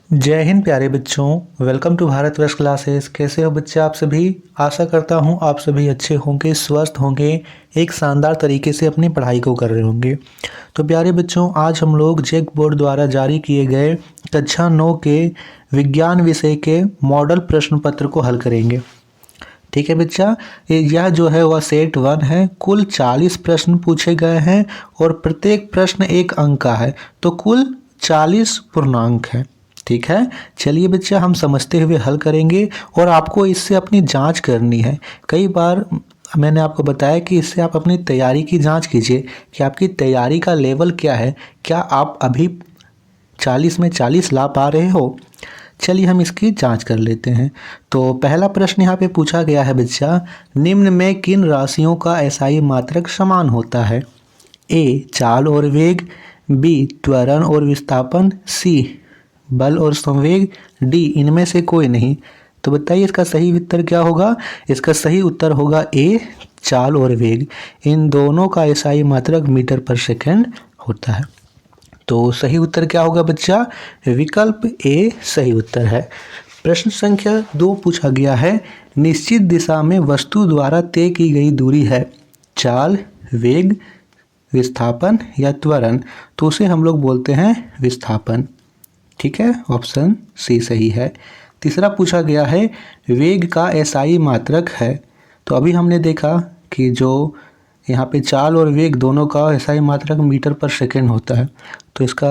जय हिंद प्यारे बच्चों, वेलकम टू भारत वर्ष क्लासेस। कैसे हो बच्चे आप सभी। आशा करता हूँ आप सभी अच्छे होंगे, स्वस्थ होंगे, एक शानदार तरीके से अपनी पढ़ाई को कर रहे होंगे। तो प्यारे बच्चों, आज हम लोग जैक बोर्ड द्वारा जारी किए गए कक्षा 9 के विज्ञान विषय के मॉडल प्रश्न पत्र को हल करेंगे। ठीक है बच्चा, यह जो है वह सेट 1 है। कुल 40 प्रश्न पूछे गए हैं और प्रत्येक प्रश्न 1 अंक का है, तो कुल 40 पूर्णांक है। ठीक है, चलिए बच्चा हम समझते हुए हल करेंगे और आपको इससे अपनी जांच करनी है। कई बार मैंने आपको बताया कि इससे आप अपनी तैयारी की जांच कीजिए कि आपकी तैयारी का लेवल क्या है, क्या आप अभी 40 में 40 ला पा रहे हो। चलिए हम इसकी जांच कर लेते हैं। तो पहला प्रश्न यहाँ पे पूछा गया है बच्चा, निम्न में किन राशियों का एसआई मात्रक समान होता है। ए चाल और वेग, बी त्वरण और विस्थापन, सी बल और संवेग, डी इनमें से कोई नहीं। तो बताइए इसका सही उत्तर क्या होगा। इसका सही उत्तर होगा ए चाल और वेग। इन दोनों का एसआई मात्रक मीटर पर सेकंड होता है। तो सही उत्तर क्या होगा बच्चा, विकल्प ए सही उत्तर है। प्रश्न संख्या 2 पूछा गया है, निश्चित दिशा में वस्तु द्वारा तय की गई दूरी है, चाल, वेग, विस्थापन या त्वरण। तो उसे हम लोग बोलते हैं विस्थापन। ठीक है, ऑप्शन सी सही है। तीसरा पूछा गया है, वेग का एसआई मात्रक है। तो अभी हमने देखा कि जो यहाँ पे चाल और वेग दोनों का एसआई मात्रक मीटर पर सेकंड होता है, तो इसका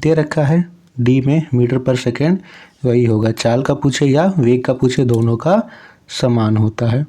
दे रखा है डी में मीटर पर सेकंड, वही होगा। चाल का पूछे या वेग का पूछे, दोनों का समान होता है।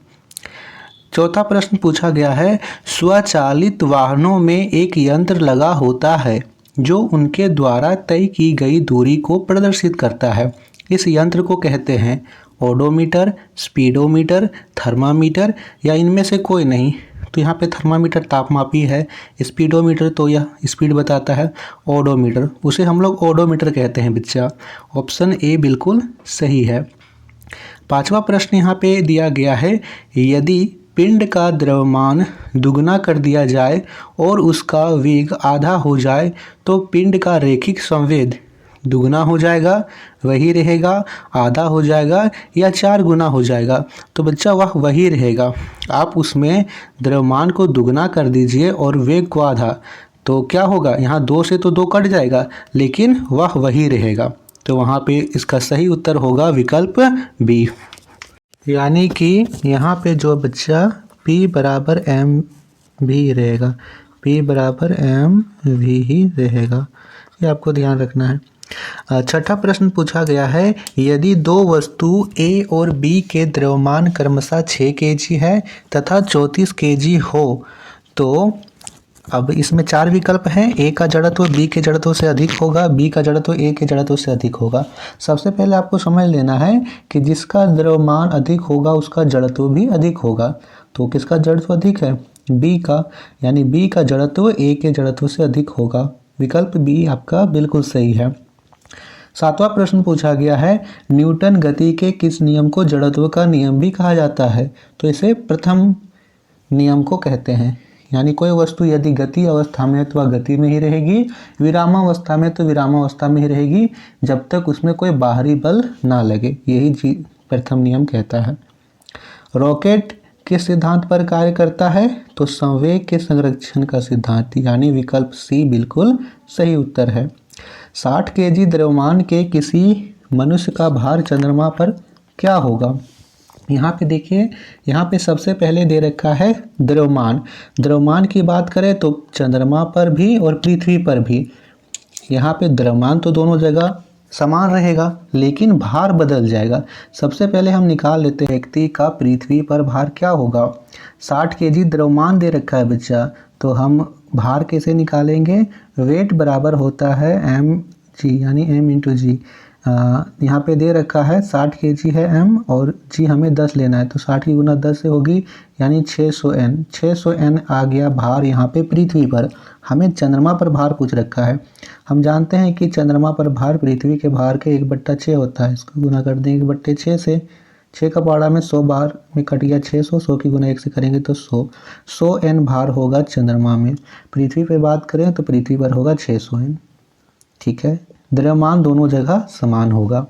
चौथा प्रश्न पूछा गया है, स्वचालित वाहनों में एक यंत्र लगा होता है जो उनके द्वारा तय की गई दूरी को प्रदर्शित करता है। इस यंत्र को कहते हैं ओडोमीटर, स्पीडोमीटर, थर्मामीटर या इनमें से कोई नहीं। तो यहाँ पे थर्मामीटर तापमापी है, स्पीडोमीटर तो यह स्पीड बताता है, ओडोमीटर उसे हम लोग ओडोमीटर कहते हैं बच्चा। ऑप्शन ए बिल्कुल सही है। पांचवा प्रश्न यहाँ पे दिया गया है, यदि पिंड का द्रव्यमान दुगना कर दिया जाए और उसका वेग आधा हो जाए तो पिंड का रैखिक संवेग दुगना हो जाएगा, वही रहेगा, आधा हो जाएगा या 4 गुना हो जाएगा। तो बच्चा वह वही रहेगा। आप उसमें द्रव्यमान को दुगना कर दीजिए और वेग को आधा, तो क्या होगा, यहाँ 2 से तो 2 कट जाएगा, लेकिन वह वही रहेगा। तो वहाँ पे इसका सही उत्तर होगा विकल्प बी। यानी कि यहाँ पे जो बच्चा P बराबर एम भी रहेगा, P बराबर एम भी ही रहेगा, ये आपको ध्यान रखना है। छठा प्रश्न पूछा गया है, यदि दो वस्तु A और B के द्रव्यमान क्रमशः 6 kg है तथा 34 kg हो, तो अब इसमें 4 विकल्प हैं। ए का जड़त्व बी के जड़त्व से अधिक होगा, बी का जड़त्व ए के जड़त्व से अधिक होगा। सबसे पहले आपको समझ लेना है कि जिसका द्रव्यमान अधिक होगा उसका जड़त्व भी अधिक होगा। तो किसका जड़त्व अधिक है, बी का, यानी बी का जड़त्व ए के जड़त्व से अधिक होगा। विकल्प बी आपका बिल्कुल सही है। सातवां प्रश्न पूछा गया है, न्यूटन गति के किस नियम को जड़त्व का नियम भी कहा जाता है। तो इसे प्रथम नियम को कहते हैं। यानी कोई वस्तु यदि गति अवस्था में है तो वह गति में ही रहेगी, विरामावस्था में तो विरामावस्था में ही रहेगी, जब तक उसमें कोई बाहरी बल ना लगे, यही प्रथम नियम कहता है। रॉकेट किस सिद्धांत पर कार्य करता है। तो संवेग के संरक्षण का सिद्धांत, यानी विकल्प सी बिल्कुल सही उत्तर है। 60 kg द्रव्यमान के किसी मनुष्य का भार चंद्रमा पर क्या होगा। यहाँ पे देखिए, यहाँ पे सबसे पहले दे रखा है द्रव्यमान। द्रव्यमान की बात करें तो चंद्रमा पर भी और पृथ्वी पर भी, यहाँ पे द्रव्यमान तो दोनों जगह समान रहेगा, लेकिन भार बदल जाएगा। सबसे पहले हम निकाल लेते हैं व्यक्ति का पृथ्वी पर भार क्या होगा। 60 kg द्रव्यमान दे रखा है बच्चा, तो हम भार कैसे निकालेंगे, वेट बराबर होता है एम जी, यानी एम इंटू जी। यहाँ पे दे रखा है 60 kg है m और g हमें 10 लेना है, तो 60 की गुना 10 से होगी, यानी 600 n। 600 n आ गया भार यहाँ पे पृथ्वी पर। हमें चंद्रमा पर भार पूछ रखा है। हम जानते हैं कि चंद्रमा पर भार पृथ्वी के भार के 1/6 होता है। इसको गुना कर देंगे 1/6 से, 6 का पहाड़ा में 100 बार में कट गया 600, 100 की गुना 1 से करेंगे तो 100 n भार होगा चंद्रमा में। पृथ्वी पर बात करें तो पृथ्वी पर होगा 600 n। ठीक है, द्रव्यमान दोनों जगह समान होगा।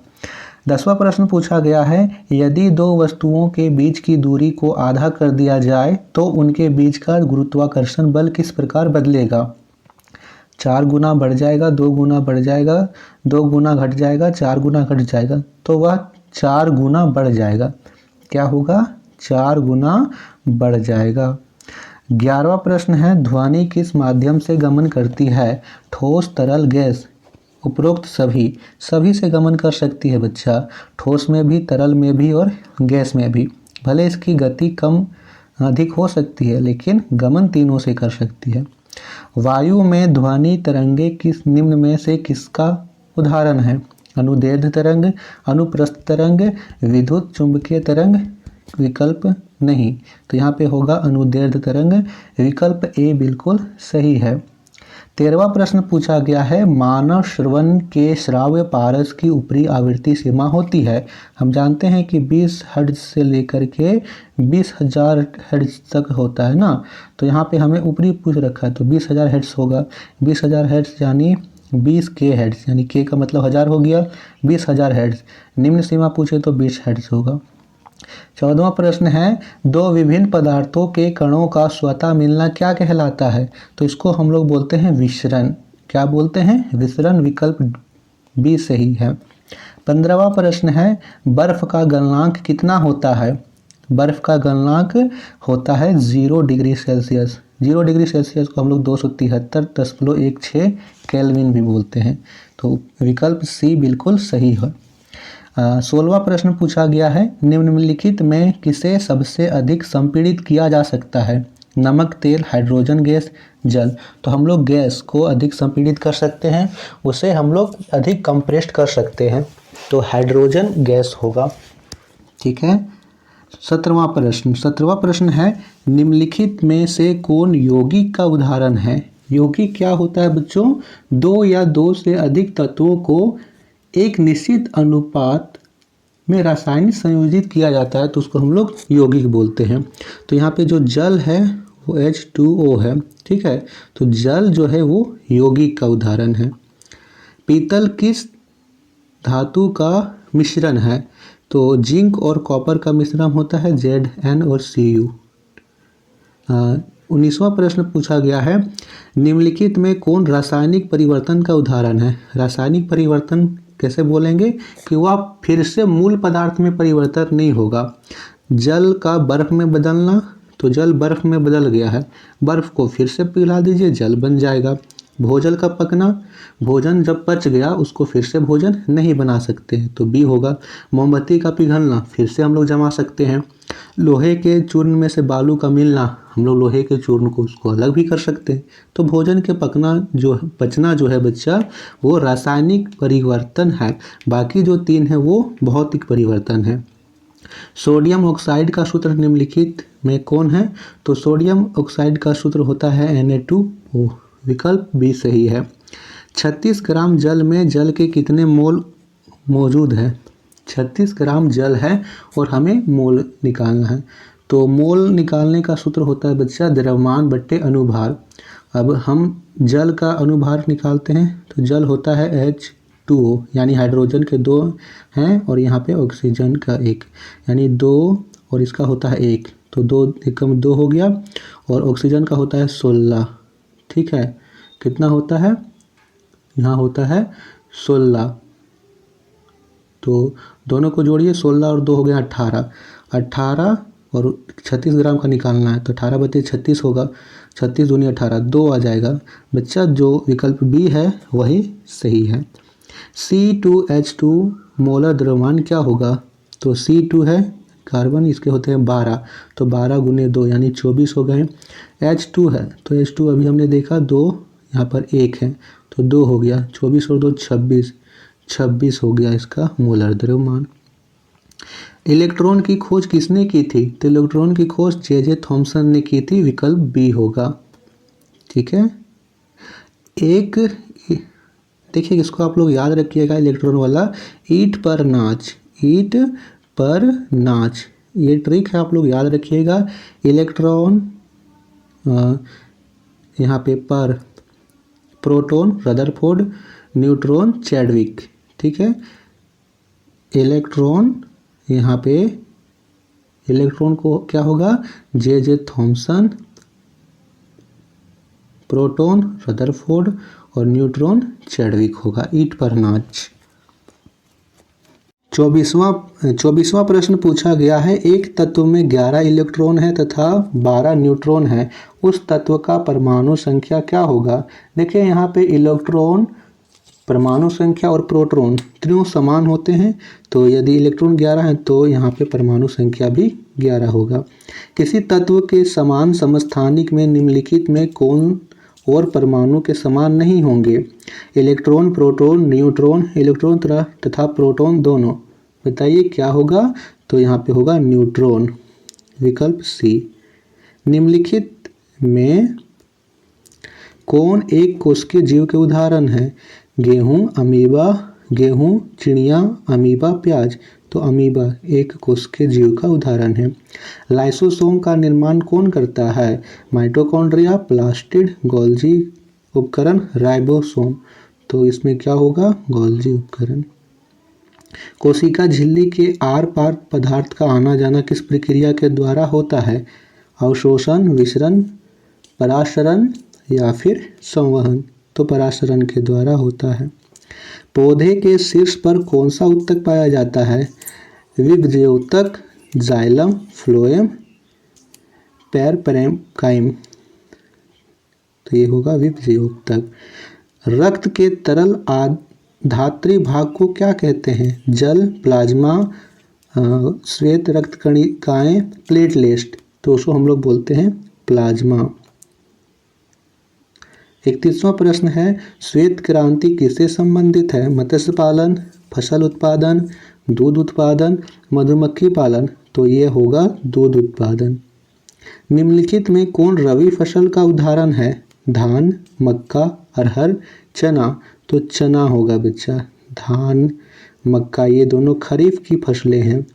10वां प्रश्न पूछा गया है, यदि दो वस्तुओं के बीच की दूरी को आधा कर दिया जाए तो उनके बीच का गुरुत्वाकर्षण बल किस प्रकार बदलेगा? 4 गुना बढ़ जाएगा, 2 गुना बढ़ जाएगा, 2 गुना घट जाएगा, 4 गुना घट जाएगा, तो वह 4 गुना बढ़ जाएगा। क्या होगा? 4 गुना बढ़ जाएगा। 11वां प्रश्न है, ध्वनि किस माध्यम से गमन करती है? ठोस, तरल, गैस। उपरोक्त सभी से गमन कर सकती है बच्चा, ठोस में भी, तरल में भी और गैस में भी। भले इसकी गति कम अधिक हो सकती है लेकिन गमन तीनों से कर सकती है। वायु में ध्वनि तरंगे किस निम्न में से किसका उदाहरण है? अनुदैर्ध्य तरंग, अनुप्रस्थ तरंग, विद्युत चुंबकीय तरंग। विकल्प नहीं, तो यहाँ पे होगा अनुदैर्ध्य तरंग। विकल्प ए बिल्कुल सही है। 13वां प्रश्न पूछा गया है, मानव श्रवण के श्राव्य पारस की ऊपरी आवृत्ति सीमा होती है। हम जानते हैं कि 20 हर्ट्ज से लेकर के 20,000 हर्ट्ज तक होता है ना, तो यहाँ पे हमें ऊपरी पूछ रखा है तो 20,000 हर्ट्ज होगा। 20,000 हर्ट्ज यानी 20 के हर्ट्ज, यानी के का मतलब 1000 हो गया, 20,000 हर्ट्ज। निम्न सीमा पूछे तो 20 हर्ट्ज होगा। 14वां प्रश्न है, दो विभिन्न पदार्थों के कणों का स्वतः मिलना क्या कहलाता है? तो इसको हम लोग बोलते हैं विसरण। क्या बोलते हैं? विसरण। विकल्प बी सही है। 15वां प्रश्न है, बर्फ का गलनांक कितना होता है? बर्फ का गलनांक होता है 0 डिग्री सेल्सियस। 0 डिग्री सेल्सियस को हम लोग 273.16 केल्विन भी बोलते हैं। तो विकल्प सी बिल्कुल सही है। 16वां प्रश्न पूछा गया है, निम्नलिखित में किसे सबसे अधिक संपीड़ित किया जा सकता है? नमक, तेल, हाइड्रोजन गैस, जल। तो हम लोग गैस को अधिक संपीड़ित कर सकते हैं, उसे हम लोग अधिक कंप्रेस्ड कर सकते हैं, तो हाइड्रोजन गैस होगा। ठीक है। 17वां प्रश्न है, निम्नलिखित में से कौन यौगिक का उदाहरण है? यौगिक क्या होता है बच्चों? 2 या 2 से अधिक तत्वों को एक निश्चित अनुपात में रासायनिक संयोजित किया जाता है तो उसको हम लोग यौगिक बोलते हैं। तो यहाँ पे जो जल है वो H2O है। ठीक है, तो जल जो है वो यौगिक का उदाहरण है। पीतल किस धातु का मिश्रण है? तो जिंक और कॉपर का मिश्रण होता है Zn और Cu। 19वां प्रश्न पूछा गया है, निम्नलिखित में कौन रासायनिक परिवर्तन का उदाहरण है? रासायनिक परिवर्तन कैसे बोलेंगे कि वह फिर से मूल पदार्थ में परिवर्तन नहीं होगा। जल का बर्फ में बदलना, तो जल बर्फ में बदल गया है, बर्फ को फिर से पिघला दीजिए, जल बन जाएगा। भोजन का पकना, भोजन जब पच गया उसको फिर से भोजन नहीं बना सकते हैं, तो बी होगा। मोमबत्ती का पिघलना, फिर से हम लोग जमा सकते हैं। लोहे के चूर्ण में से बालू का मिलना, हम लोग लोहे के चूर्ण को उसको अलग भी कर सकते हैं। तो भोजन के पचना जो है बच्चा, वो रासायनिक परिवर्तन है। बाकी जो 3 है वो भौतिक परिवर्तन है। सोडियम ऑक्साइड का सूत्र निम्नलिखित में कौन है? तो सोडियम ऑक्साइड का सूत्र होता है Na2O। विकल्प बी सही है। 36 ग्राम जल में जल के कितने मोल मौजूद है? 36 ग्राम जल है और हमें मोल निकालना है, तो मोल निकालने का सूत्र होता है बच्चा द्रव्यमान बट्टे अनुभार। अब हम जल का अनुभार निकालते हैं, तो जल होता है H2O, यानी हाइड्रोजन के 2 हैं और यहाँ पे ऑक्सीजन का 1, यानी 2 और इसका होता है 1, तो 2 एकम 2 हो गया, और ऑक्सीजन का होता है 16। ठीक है, कितना होता है? यहाँ होता है 16, तो दोनों को जोड़िए, 16 और 2 हो गया 18। 18 और 36 ग्राम का निकालना है, तो 18 बटे 36 होगा, 36 दूनी 18, 2 आ जाएगा बच्चा। जो विकल्प बी है वही सही है। C2H2 मोलर द्रव्यमान क्या होगा? तो C2 है कार्बन, इसके होते हैं 12, तो 12 गुने 2 यानी 24 हो गए। H2 है, तो H2 अभी हमने देखा 2, यहाँ पर 1 है, तो 2 हो गया, 24 और 2 26, 26 हो गया इसका मोलर द्रव्यमान। इलेक्ट्रॉन की खोज किसने की थी? तो इलेक्ट्रॉन की खोज J.J. थॉमसन ने की थी। विकल्प बी होगा। ठीक है, एक देखिए इसको आप लोग याद रखिएगा, इलेक्ट्रॉन वाला, ईंट पर नाच, ईंट पर नाच, ये ट्रिक है, आप लोग याद रखिएगा। इलेक्ट्रॉन यहाँ पे पर, प्रोटॉन रदरफोर्ड, न्यूट्रॉन चैडविक, ठीक है। इलेक्ट्रॉन, यहाँ पे इलेक्ट्रॉन को क्या होगा, जे थॉमसन, प्रोटॉन रदरफोर्ड और न्यूट्रॉन चैडविक होगा। ईट पर नाच। 24वां प्रश्न पूछा गया है, एक तत्व में 11 इलेक्ट्रॉन है तथा 12 न्यूट्रॉन है, उस तत्व का परमाणु संख्या क्या होगा। देखिए यहाँ पे इलेक्ट्रॉन, परमाणु संख्या और प्रोटॉन तीनों समान होते हैं, तो यदि इलेक्ट्रॉन 11 है तो यहाँ पे परमाणु संख्या भी 11 होगा। किसी तत्व के समान समस्थानिक में निम्नलिखित में कौन और परमाणु के समान नहीं होंगे। इलेक्ट्रॉन, प्रोटॉन, न्यूट्रॉन, इलेक्ट्रॉन तथा प्रोटॉन दोनों, बताइए क्या होगा। तो यहाँ पे होगा न्यूट्रॉन, विकल्प सी। निम्नलिखित में कौन एक कोशिकीय जीव के उदाहरण है। गेहूं, अमीबा, गेहूं, चिड़िया, अमीबा, प्याज। तो अमीबा एक कोशिकीय जीव का उदाहरण है। लाइसोसोम का निर्माण कौन करता है। माइटोकॉन्ड्रिया, प्लास्टिड, गोल्जी उपकरण, राइबोसोम। तो इसमें क्या होगा, गोल्जी उपकरण। कोशिका झिल्ली के आर पार पदार्थ का आना जाना किस प्रक्रिया के द्वारा होता है। अवशोषण, विसरण, परासरण या फिर संवहन। तो परासरण के द्वारा होता है। पौधे के शीर्ष पर कौन सा उत्तक पाया जाता है। विभज्योतक, जाइलम, फ्लोएम, पैरपैरेकाइम। तो ये होगा विभज्योतक। रक्त के तरल धात्री भाग को क्या कहते हैं। जल, प्लाज्मा, श्वेत रक्त कणिकाएं, प्लेटलेट्स। तो उसको हम लोग बोलते हैं प्लाज्मा। 31वां प्रश्न है, श्वेत क्रांति किससे संबंधित है। मत्स्य पालन, फसल उत्पादन, दूध उत्पादन, मधुमक्खी पालन। तो ये होगा दूध उत्पादन। निम्नलिखित में कौन रबी फसल का उदाहरण है। धान, मक्का, अरहर, चना। तो चना होगा बच्चा। धान, मक्का ये दोनों खरीफ की फसलें हैं।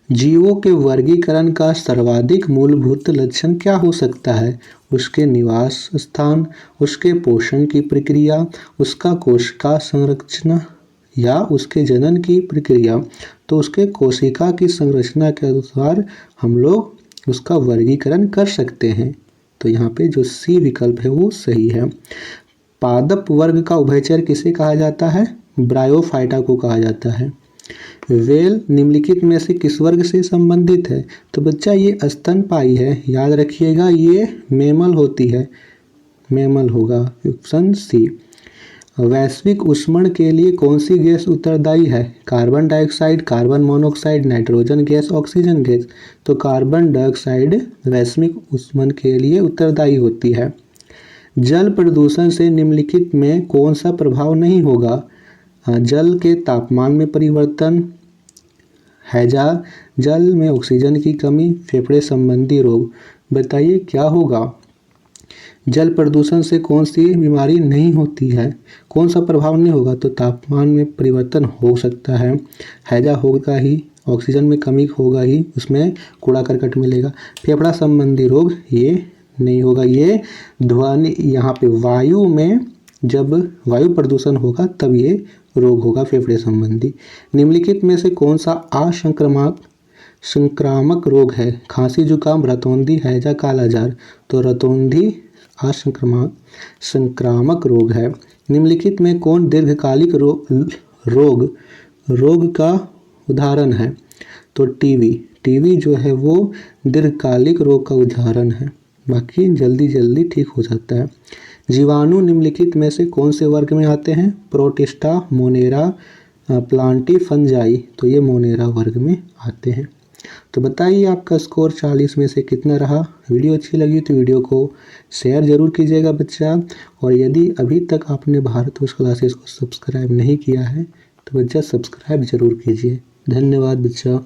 जीवों के वर्गीकरण का सर्वाधिक मूलभूत लक्षण क्या हो सकता है। उसके निवास स्थान, उसके पोषण की प्रक्रिया, उसका कोशिका संरचना या उसके जनन की प्रक्रिया। तो उसके कोशिका की संरचना के अनुसार हम लोग उसका वर्गीकरण कर सकते हैं। तो यहाँ पे जो सी विकल्प है वो सही है। पादप वर्ग का उभयचर किसे कहा जाता है। ब्रायोफाइटा को कहा जाता है। व्हेल निम्नलिखित में से किस वर्ग से संबंधित है। तो बच्चा ये स्तनपायी है, याद रखिएगा ये मेमल होती है, मेमल होगा, ऑप्शन सी। वैश्विक ऊष्मन के लिए कौन सी गैस उत्तरदायी है। Carbon dioxide, carbon monoxide, nitrogen gas, oxygen gas. तो कार्बन डाइऑक्साइड वैश्विक ऊष्मन के लिए उत्तरदायी होती है। जल प्रदूषण से निम्नलिखित में कौन सा प्रभाव नहीं होगा। जल के तापमान में परिवर्तन, हैजा, जल में ऑक्सीजन की कमी, फेफड़े संबंधी रोग। बताइए क्या होगा। जल प्रदूषण से कौन सी बीमारी नहीं होती है, कौन सा प्रभाव नहीं होगा। तो तापमान में परिवर्तन हो सकता है, हैजा होगा ही, ऑक्सीजन में कमी होगा ही, उसमें कूड़ा करकट मिलेगा। फेफड़ा संबंधी रोग ये नहीं होगा। ये ध्वनि, यहाँ पे वायु में जब वायु प्रदूषण होगा तब ये रोग होगा फेफड़े संबंधी। निम्नलिखित में से कौन सा संक्रामक रोग है। खांसी, जुकाम, रतौंधी, हैजा, कालाजार। तो रतौंधी संक्रामक रोग है। निम्नलिखित में कौन दीर्घकालिक रोग का उदाहरण है। तो टीबी जो है वो दीर्घकालिक रोग का उदाहरण है, बाकी जल्दी जल्दी ठीक हो जाता है। जीवाणु निम्नलिखित में से कौन से वर्ग में आते हैं। Protista, Monera, Plantae, fungi. तो ये मोनेरा वर्ग में आते हैं। तो बताइए आपका स्कोर 40 में से कितना रहा। वीडियो अच्छी लगी तो वीडियो को शेयर जरूर कीजिएगा बच्चा। और यदि अभी तक आपने भारत वर्ष क्लासेस को सब्सक्राइब नहीं किया है तो बच्चा सब्सक्राइब जरूर कीजिए। धन्यवाद बच्चा।